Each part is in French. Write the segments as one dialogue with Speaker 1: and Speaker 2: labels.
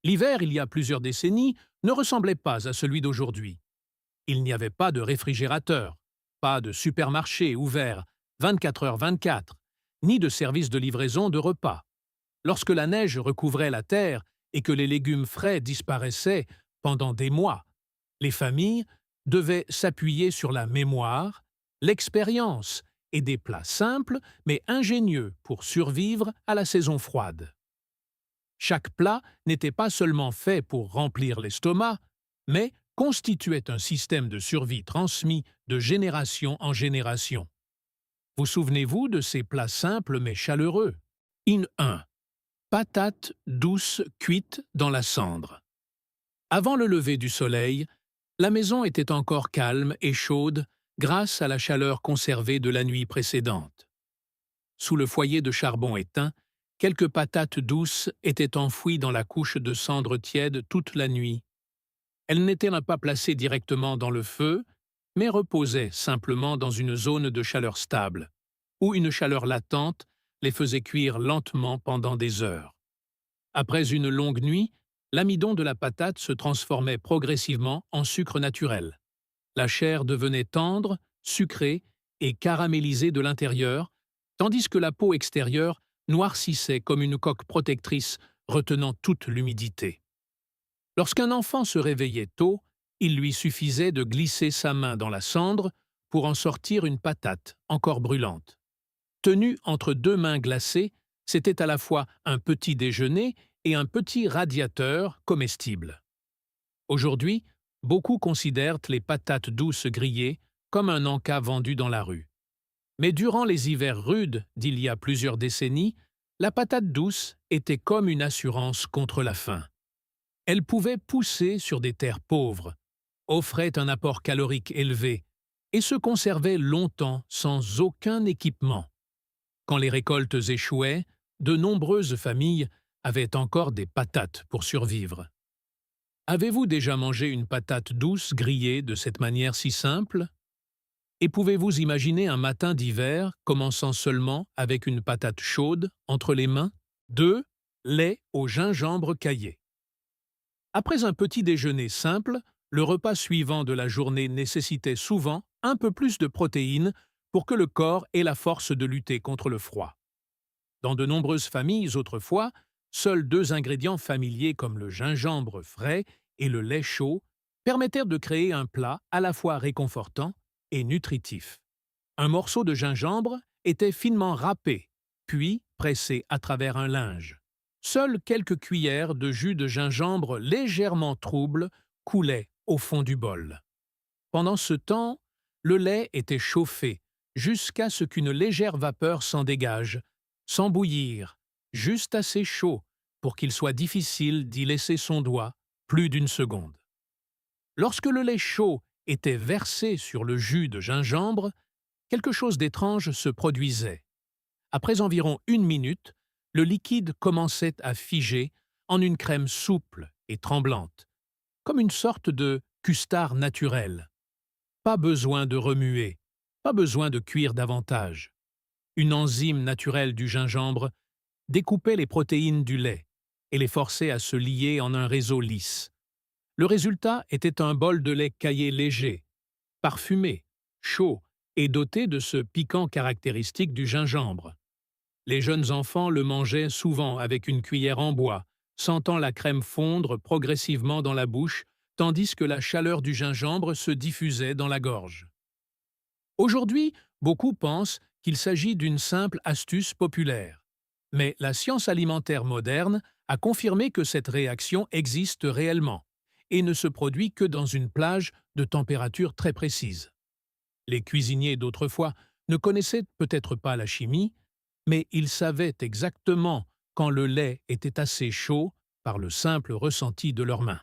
Speaker 1: L'hiver, il y a plusieurs décennies, ne ressemblait pas à celui d'aujourd'hui. Il n'y avait pas de réfrigérateur, pas de supermarché ouvert 24 heures 24, ni de service de livraison de repas. Lorsque la neige recouvrait la terre et que les légumes frais disparaissaient pendant des mois, les familles devaient s'appuyer sur la mémoire, l'expérience et des plats simples mais ingénieux pour survivre à la saison froide. Chaque plat n'était pas seulement fait pour remplir l'estomac, mais constituait un système de survie transmis de génération en génération. Vous souvenez-vous de ces plats simples mais chaleureux? In 1. Patates douces cuites dans la cendre. Avant le lever du soleil, la maison était encore calme et chaude grâce à la chaleur conservée de la nuit précédente. Sous le foyer de charbon éteint, quelques patates douces étaient enfouies dans la couche de cendre tiède toute la nuit. Elles n'étaient pas placées directement dans le feu, mais reposaient simplement dans une zone de chaleur stable, où une chaleur latente les faisait cuire lentement pendant des heures. Après une longue nuit, l'amidon de la patate se transformait progressivement en sucre naturel. La chair devenait tendre, sucrée et caramélisée de l'intérieur, tandis que la peau extérieure noircissait comme une coque protectrice retenant toute l'humidité. Lorsqu'un enfant se réveillait tôt, il lui suffisait de glisser sa main dans la cendre pour en sortir une patate encore brûlante. Tenue entre deux mains glacées, c'était à la fois un petit déjeuner et un petit radiateur comestible. Aujourd'hui, beaucoup considèrent les patates douces grillées comme un encas vendu dans la rue. Mais durant les hivers rudes d'il y a plusieurs décennies, la patate douce était comme une assurance contre la faim. Elle pouvait pousser sur des terres pauvres, offrait un apport calorique élevé et se conservait longtemps sans aucun équipement. Quand les récoltes échouaient, de nombreuses familles avaient encore des patates pour survivre. Avez-vous déjà mangé une patate douce grillée de cette manière si simple? Et pouvez-vous imaginer un matin d'hiver commençant seulement avec une patate chaude entre les mains? 2. Lait au gingembre caillé. Après un petit déjeuner simple, le repas suivant de la journée nécessitait souvent un peu plus de protéines pour que le corps ait la force de lutter contre le froid. Dans de nombreuses familles autrefois, seuls deux ingrédients familiers comme le gingembre frais et le lait chaud permettèrent de créer un plat à la fois réconfortant et nutritif. Un morceau de gingembre était finement râpé, puis pressé à travers un linge. Seules quelques cuillères de jus de gingembre légèrement trouble coulaient au fond du bol. Pendant ce temps, le lait était chauffé jusqu'à ce qu'une légère vapeur s'en dégage, sans bouillir, juste assez chaud pour qu'il soit difficile d'y laisser son doigt plus d'une seconde. Lorsque le lait chaud était versé sur le jus de gingembre, quelque chose d'étrange se produisait. Après environ 1 minute, le liquide commençait à figer en une crème souple et tremblante, comme une sorte de custard naturel. Pas besoin de remuer, pas besoin de cuire davantage. Une enzyme naturelle du gingembre découpait les protéines du lait et les forçait à se lier en un réseau lisse. Le résultat était un bol de lait caillé léger, parfumé, chaud et doté de ce piquant caractéristique du gingembre. Les jeunes enfants le mangeaient souvent avec une cuillère en bois, sentant la crème fondre progressivement dans la bouche, tandis que la chaleur du gingembre se diffusait dans la gorge. Aujourd'hui, beaucoup pensent qu'il s'agit d'une simple astuce populaire. Mais la science alimentaire moderne a confirmé que cette réaction existe réellement et ne se produit que dans une plage de température très précise. Les cuisiniers d'autrefois ne connaissaient peut-être pas la chimie, mais ils savaient exactement quand le lait était assez chaud par le simple ressenti de leurs mains.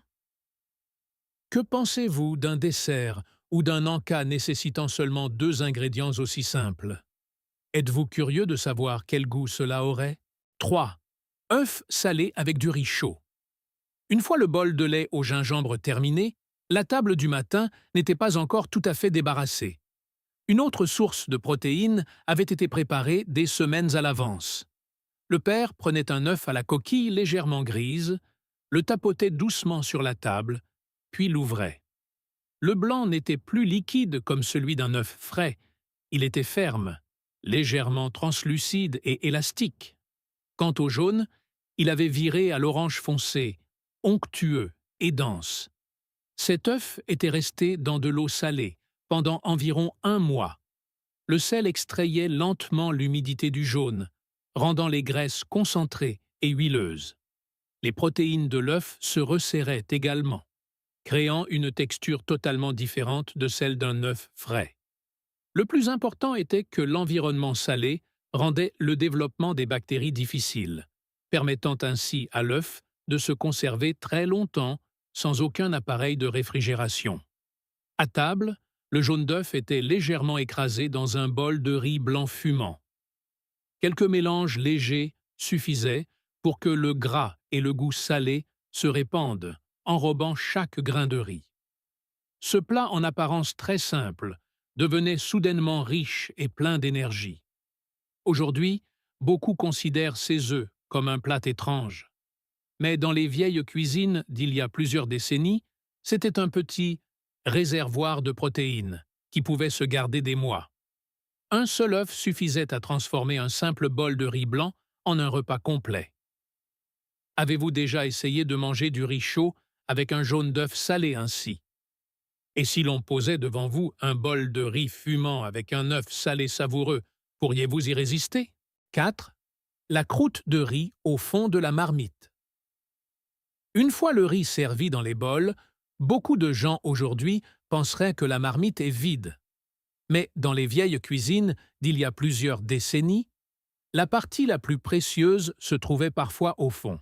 Speaker 1: Que pensez-vous d'un dessert ou d'un encas nécessitant seulement deux ingrédients aussi simples? Êtes-vous curieux de savoir quel goût cela aurait? 3. œufs salés avec du riz chaud. Une fois le bol de lait au gingembre terminé, la table du matin n'était pas encore tout à fait débarrassée. Une autre source de protéines avait été préparée des semaines à l'avance. Le père prenait un œuf à la coquille légèrement grise, le tapotait doucement sur la table, puis l'ouvrait. Le blanc n'était plus liquide comme celui d'un œuf frais, il était ferme, légèrement translucide et élastique. Quant au jaune, il avait viré à l'orange foncé, onctueux et dense. Cet œuf était resté dans de l'eau salée pendant environ 1 mois. Le sel extrayait lentement l'humidité du jaune, rendant les graisses concentrées et huileuses. Les protéines de l'œuf se resserraient également, créant une texture totalement différente de celle d'un œuf frais. Le plus important était que l'environnement salé rendait le développement des bactéries difficile, permettant ainsi à l'œuf de se conserver très longtemps sans aucun appareil de réfrigération. À table, le jaune d'œuf était légèrement écrasé dans un bol de riz blanc fumant. Quelques mélanges légers suffisaient pour que le gras et le goût salé se répandent, enrobant chaque grain de riz. Ce plat en apparence très simple devenait soudainement riche et plein d'énergie. Aujourd'hui, beaucoup considèrent ces œufs comme un plat étrange. Mais dans les vieilles cuisines d'il y a plusieurs décennies, c'était un petit réservoir de protéines qui pouvait se garder des mois. Un seul œuf suffisait à transformer un simple bol de riz blanc en un repas complet. Avez-vous déjà essayé de manger du riz chaud avec un jaune d'œuf salé ainsi? Et si l'on posait devant vous un bol de riz fumant avec un œuf salé savoureux, pourriez-vous y résister? 4. La croûte de riz au fond de la marmite. Une fois le riz servi dans les bols, beaucoup de gens aujourd'hui penseraient que la marmite est vide. Mais dans les vieilles cuisines d'il y a plusieurs décennies, la partie la plus précieuse se trouvait parfois au fond.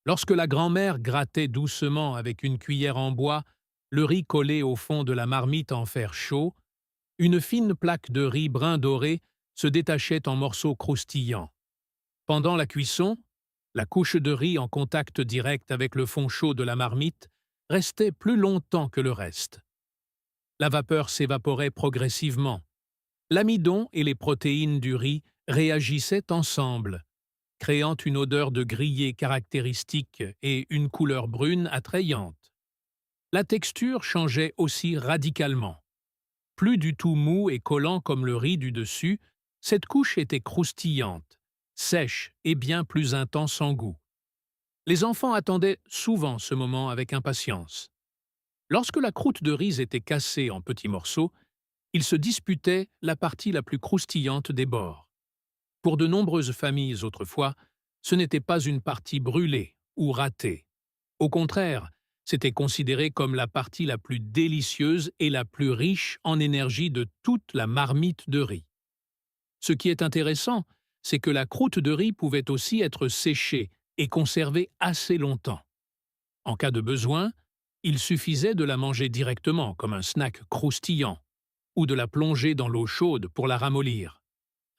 Speaker 1: Lorsque la grand-mère grattait doucement avec une cuillère en bois le riz collé au fond de la marmite en fer chaud, une fine plaque de riz brun doré se détachait en morceaux croustillants. Pendant la cuisson, la couche de riz en contact direct avec le fond chaud de la marmite restait plus longtemps que le reste. La vapeur s'évaporait progressivement. L'amidon et les protéines du riz réagissaient ensemble, créant une odeur de grillé caractéristique et une couleur brune attrayante. La texture changeait aussi radicalement. Plus du tout mou et collant comme le riz du dessus, cette couche était croustillante, sèche et bien plus intense en goût. Les enfants attendaient souvent ce moment avec impatience. Lorsque la croûte de riz était cassée en petits morceaux, ils se disputaient la partie la plus croustillante des bords. Pour de nombreuses familles autrefois, ce n'était pas une partie brûlée ou ratée. Au contraire, c'était considéré comme la partie la plus délicieuse et la plus riche en énergie de toute la marmite de riz. Ce qui est intéressant, c'est que la croûte de riz pouvait aussi être séchée et conservée assez longtemps. En cas de besoin, il suffisait de la manger directement comme un snack croustillant ou de la plonger dans l'eau chaude pour la ramollir.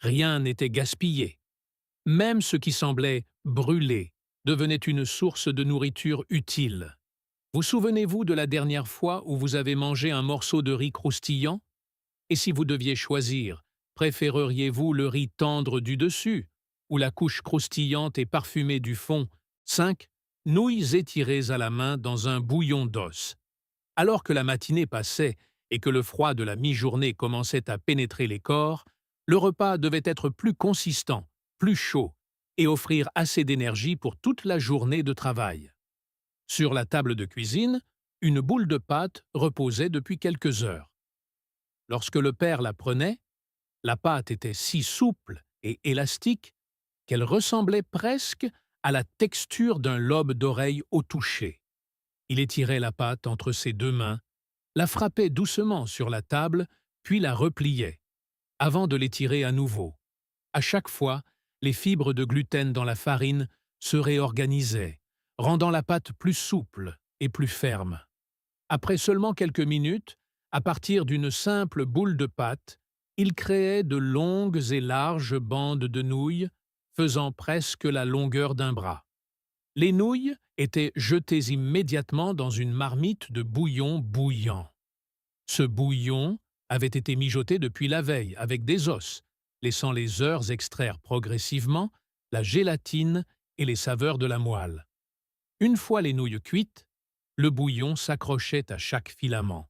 Speaker 1: Rien n'était gaspillé. Même ce qui semblait brûlé devenait une source de nourriture utile. Vous souvenez-vous de la dernière fois où vous avez mangé un morceau de riz croustillant? Et si vous deviez choisir, préféreriez-vous le riz tendre du dessus ou la couche croustillante et parfumée du fond? 5. Nouilles étirées à la main dans un bouillon d'os. Alors que la matinée passait et que le froid de la mi-journée commençait à pénétrer les corps, le repas devait être plus consistant, plus chaud, et offrir assez d'énergie pour toute la journée de travail. Sur la table de cuisine, une boule de pâte reposait depuis quelques heures. Lorsque le père la prenait, la pâte était si souple et élastique qu'elle ressemblait presque à la texture d'un lobe d'oreille au toucher. Il étirait la pâte entre ses deux mains, la frappait doucement sur la table, puis la repliait, avant de l'étirer à nouveau. À chaque fois, les fibres de gluten dans la farine se réorganisaient, rendant la pâte plus souple et plus ferme. Après seulement quelques minutes, à partir d'une simple boule de pâte, il créait de longues et larges bandes de nouilles, faisant presque la longueur d'un bras. Les nouilles étaient jetées immédiatement dans une marmite de bouillon bouillant. Ce bouillon avait été mijoté depuis la veille avec des os, laissant les heures extraire progressivement la gélatine et les saveurs de la moelle. Une fois les nouilles cuites, le bouillon s'accrochait à chaque filament,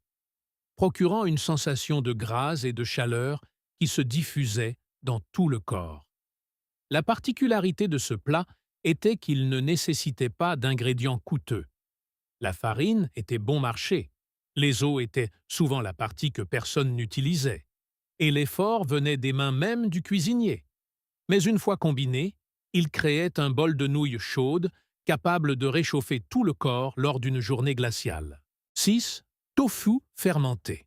Speaker 1: procurant une sensation de grâce et de chaleur qui se diffusait dans tout le corps. La particularité de ce plat était qu'il ne nécessitait pas d'ingrédients coûteux. La farine était bon marché, les os étaient souvent la partie que personne n'utilisait, et l'effort venait des mains même du cuisinier. Mais une fois combiné, il créait un bol de nouilles chaudes capable de réchauffer tout le corps lors d'une journée glaciale. 6. Tofu fermenté.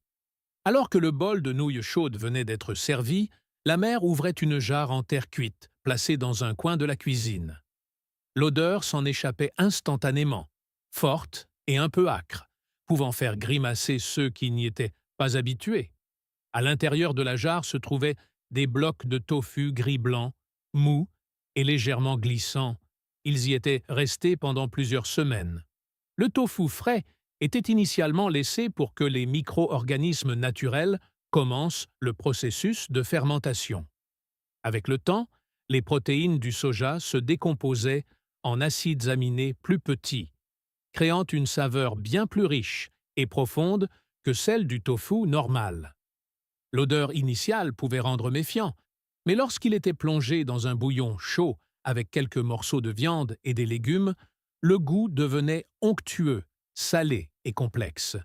Speaker 1: Alors que le bol de nouilles chaudes venait d'être servi, la mère ouvrait une jarre en terre cuite, placée dans un coin de la cuisine. L'odeur s'en échappait instantanément, forte et un peu âcre, pouvant faire grimacer ceux qui n'y étaient pas habitués. À l'intérieur de la jarre se trouvaient des blocs de tofu gris-blanc, mous et légèrement glissants. Ils y étaient restés pendant plusieurs semaines. Le tofu frais était initialement laissé pour que les micro-organismes naturels commencent le processus de fermentation. Avec le temps, les protéines du soja se décomposaient en acides aminés plus petits, créant une saveur bien plus riche et profonde que celle du tofu normal. L'odeur initiale pouvait rendre méfiant, mais lorsqu'il était plongé dans un bouillon chaud avec quelques morceaux de viande et des légumes, le goût devenait onctueux, salé et complexe,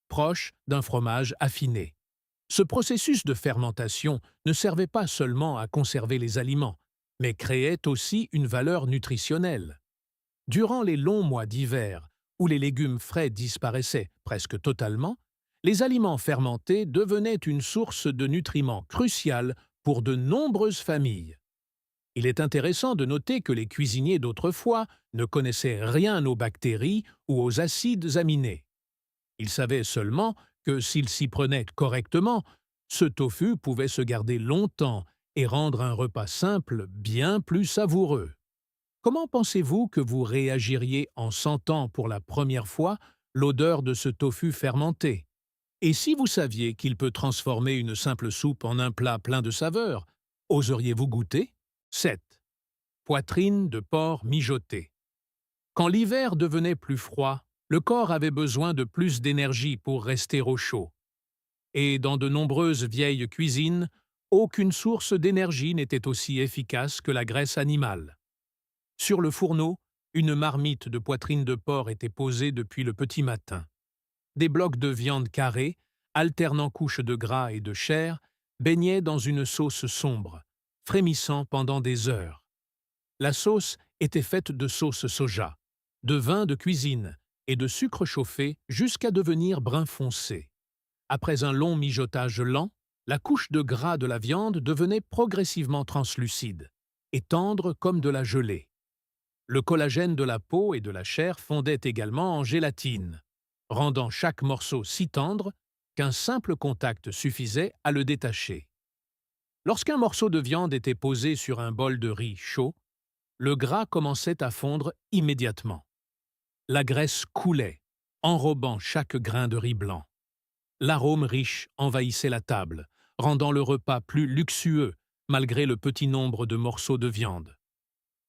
Speaker 1: proche d'un fromage affiné. Ce processus de fermentation ne servait pas seulement à conserver les aliments, mais créait aussi une valeur nutritionnelle. Durant les longs mois d'hiver, où les légumes frais disparaissaient presque totalement, les aliments fermentés devenaient une source de nutriments cruciale pour de nombreuses familles. Il est intéressant de noter que les cuisiniers d'autrefois ne connaissaient rien aux bactéries ou aux acides aminés. Ils savaient seulement que s'ils s'y prenaient correctement, ce tofu pouvait se garder longtemps et rendre un repas simple bien plus savoureux. Comment pensez-vous que vous réagiriez en sentant pour la première fois l'odeur de ce tofu fermenté? Et si vous saviez qu'il peut transformer une simple soupe en un plat plein de saveurs, oseriez-vous goûter? 7. Poitrine de porc mijotée. Quand l'hiver devenait plus froid, le corps avait besoin de plus d'énergie pour rester au chaud. Et dans de nombreuses vieilles cuisines, aucune source d'énergie n'était aussi efficace que la graisse animale. Sur le fourneau, une marmite de poitrine de porc était posée depuis le petit matin. Des blocs de viande carrés, alternant couches de gras et de chair, baignaient dans une sauce sombre, frémissant pendant des heures. La sauce était faite de sauce soja, de vin de cuisine et de sucre chauffé jusqu'à devenir brun foncé. Après un long mijotage lent, la couche de gras de la viande devenait progressivement translucide et tendre comme de la gelée. Le collagène de la peau et de la chair fondait également en gélatine, rendant chaque morceau si tendre qu'un simple contact suffisait à le détacher. Lorsqu'un morceau de viande était posé sur un bol de riz chaud, le gras commençait à fondre immédiatement. La graisse coulait, enrobant chaque grain de riz blanc. L'arôme riche envahissait la table, rendant le repas plus luxueux malgré le petit nombre de morceaux de viande.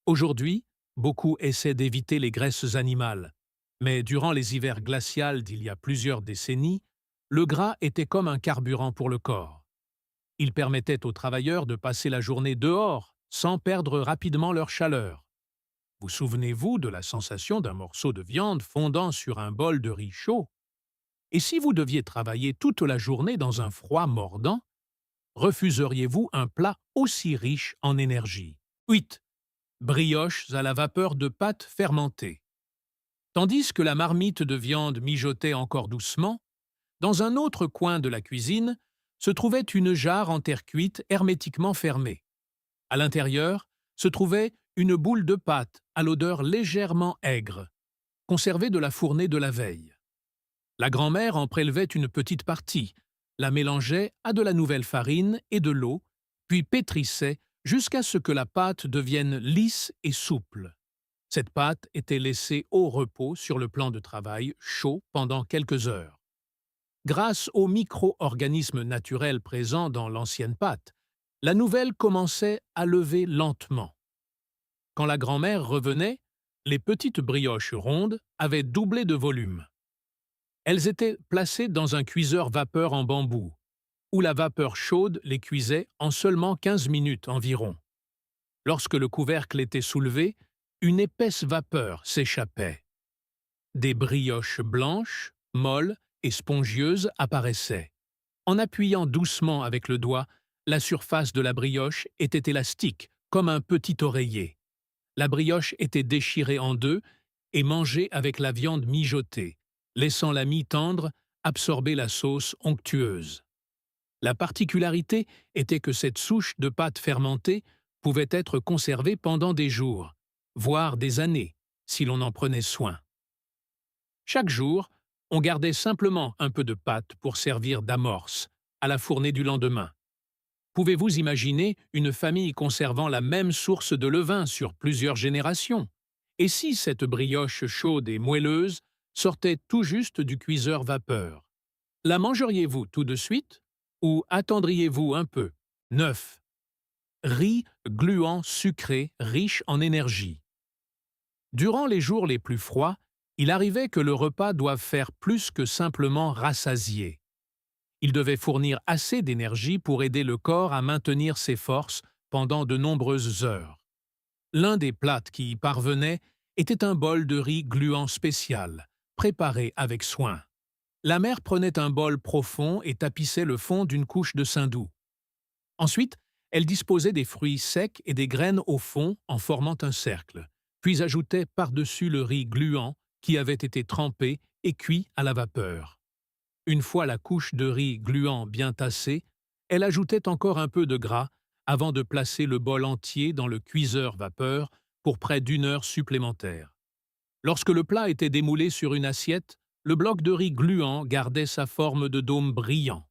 Speaker 1: Aujourd'hui, beaucoup essaient d'éviter les graisses animales, mais durant les hivers glacials d'il y a plusieurs décennies, le gras était comme un carburant pour le corps. Il permettait aux travailleurs de passer la journée dehors sans perdre rapidement leur chaleur. Vous souvenez-vous de la sensation d'un morceau de viande fondant sur un bol de riz chaud? Et si vous deviez travailler toute la journée dans un froid mordant, refuseriez-vous un plat aussi riche en énergie? 8. Brioches à la vapeur de pâte fermentée. Tandis que la marmite de viande mijotait encore doucement, dans un autre coin de la cuisine se trouvait une jarre en terre cuite hermétiquement fermée. À l'intérieur se trouvait une boule de pâte à l'odeur légèrement aigre, conservée de la fournée de la veille. La grand-mère en prélevait une petite partie, la mélangeait à de la nouvelle farine et de l'eau, puis pétrissait jusqu'à ce que la pâte devienne lisse et souple. Cette pâte était laissée au repos sur le plan de travail chaud pendant quelques heures. Grâce aux micro-organismes naturels présents dans l'ancienne pâte, la nouvelle commençait à lever lentement. Quand la grand-mère revenait, Les petites brioches rondes avaient doublé de volume. Elles étaient placées dans un cuiseur vapeur en bambou, où la vapeur chaude les cuisait en seulement 15 minutes environ. Lorsque le couvercle était soulevé, une épaisse vapeur s'échappait. Des brioches blanches, molles et spongieuses apparaissaient. En appuyant doucement avec le doigt, la surface de la brioche était élastique, comme un petit oreiller. La brioche était déchirée en deux et mangée avec la viande mijotée, laissant la mie tendre absorber la sauce onctueuse. La particularité était que cette souche de pâte fermentée pouvait être conservée pendant des jours, voire des années, si l'on en prenait soin. Chaque jour, on gardait simplement un peu de pâte pour servir d'amorce à la fournée du lendemain. Pouvez-vous imaginer une famille conservant la même source de levain sur plusieurs générations? Et si cette brioche chaude et moelleuse sortait tout juste du cuiseur vapeur? La mangeriez-vous tout de suite ou attendriez-vous un peu? 9. Riz gluant sucré riche en énergie. Durant les jours les plus froids, il arrivait que le repas doive faire plus que simplement rassasier. Il devait fournir assez d'énergie pour aider le corps à maintenir ses forces pendant de nombreuses heures. L'un des plats qui y parvenait était un bol de riz gluant spécial, préparé avec soin. La mère prenait un bol profond et tapissait le fond d'une couche de saindoux. Ensuite, elle disposait des fruits secs et des graines au fond en formant un cercle, puis ajoutait par-dessus le riz gluant qui avait été trempé et cuit à la vapeur. Une fois la couche de riz gluant bien tassée, elle ajoutait encore un peu de gras avant de placer le bol entier dans le cuiseur vapeur pour près d'une heure supplémentaire. Lorsque le plat était démoulé sur une assiette, le bloc de riz gluant gardait sa forme de dôme brillant.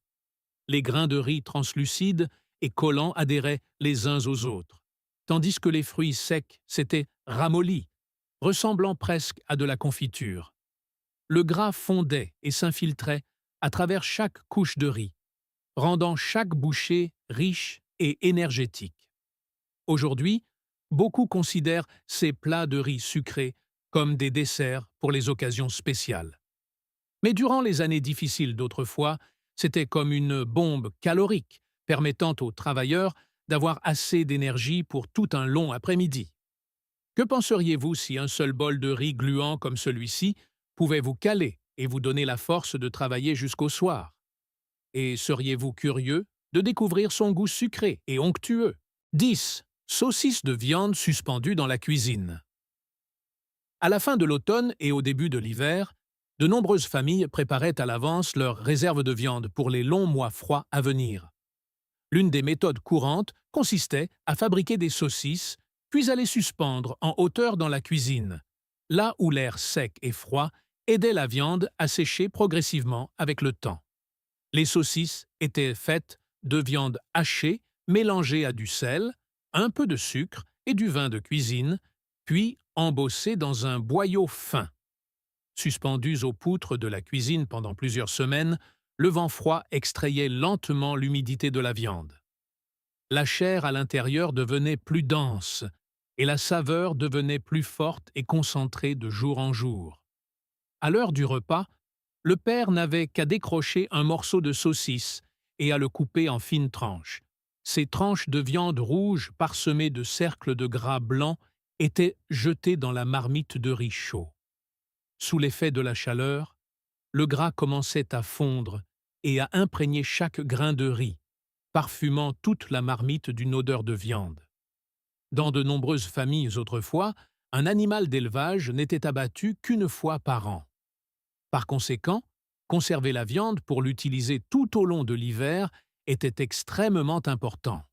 Speaker 1: Les grains de riz translucides et collants adhéraient les uns aux autres, tandis que les fruits secs s'étaient ramollis, ressemblant presque à de la confiture. Le gras fondait et s'infiltrait à travers chaque couche de riz, rendant chaque bouchée riche et énergétique. Aujourd'hui, beaucoup considèrent ces plats de riz sucré comme des desserts pour les occasions spéciales. Mais durant les années difficiles d'autrefois, c'était comme une bombe calorique permettant aux travailleurs d'avoir assez d'énergie pour tout un long après-midi. Que penseriez-vous si un seul bol de riz gluant comme celui-ci pouvait vous caler et vous donner la force de travailler jusqu'au soir? Et seriez-vous curieux de découvrir son goût sucré et onctueux? 10. Saucisses de viande suspendues dans la cuisine. À la fin de l'automne et au début de l'hiver, de nombreuses familles préparaient à l'avance leurs réserves de viande pour les longs mois froids à venir. L'une des méthodes courantes consistait à fabriquer des saucisses, puis à les suspendre en hauteur dans la cuisine, là où l'air sec et froid aidait la viande à sécher progressivement avec le temps. Les saucisses étaient faites de viande hachée mélangée à du sel, un peu de sucre et du vin de cuisine, puis embossées dans un boyau fin. Suspendues aux poutres de la cuisine pendant plusieurs semaines, le vent froid extrayait lentement l'humidité de la viande. La chair à l'intérieur devenait plus dense et la saveur devenait plus forte et concentrée de jour en jour. À l'heure du repas, le père n'avait qu'à décrocher un morceau de saucisse et à le couper en fines tranches. Ces tranches de viande rouge parsemées de cercles de gras blancs étaient jetées dans la marmite de riz chaud. Sous l'effet de la chaleur, le gras commençait à fondre et à imprégner chaque grain de riz, parfumant toute la marmite d'une odeur de viande. Dans de nombreuses familles autrefois, un animal d'élevage n'était abattu qu'une fois par an. Par conséquent, conserver la viande pour l'utiliser tout au long de l'hiver était extrêmement important.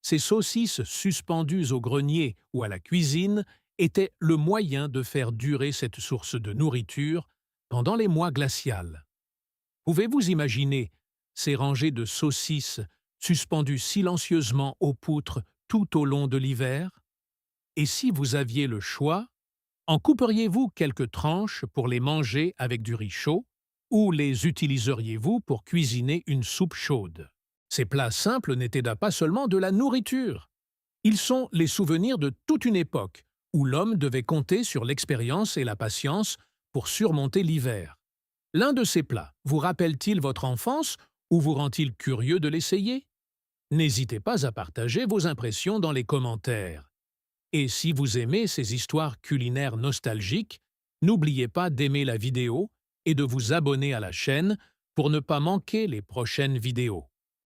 Speaker 1: Ces saucisses suspendues au grenier ou à la cuisine étaient le moyen de faire durer cette source de nourriture pendant les mois glacials. Pouvez-vous imaginer ces rangées de saucisses suspendues silencieusement aux poutres tout au long de l'hiver? Et si vous aviez le choix, en couperiez-vous quelques tranches pour les manger avec du riz chaud ou les utiliseriez-vous pour cuisiner une soupe chaude? Ces plats simples n'étaient pas seulement de la nourriture. Ils sont les souvenirs de toute une époque où l'homme devait compter sur l'expérience et la patience pour surmonter l'hiver. L'un de ces plats vous rappelle-t-il votre enfance ou vous rend-il curieux de l'essayer? N'hésitez pas à partager vos impressions dans les commentaires. Et si vous aimez ces histoires culinaires nostalgiques, n'oubliez pas d'aimer la vidéo et de vous abonner à la chaîne pour ne pas manquer les prochaines vidéos.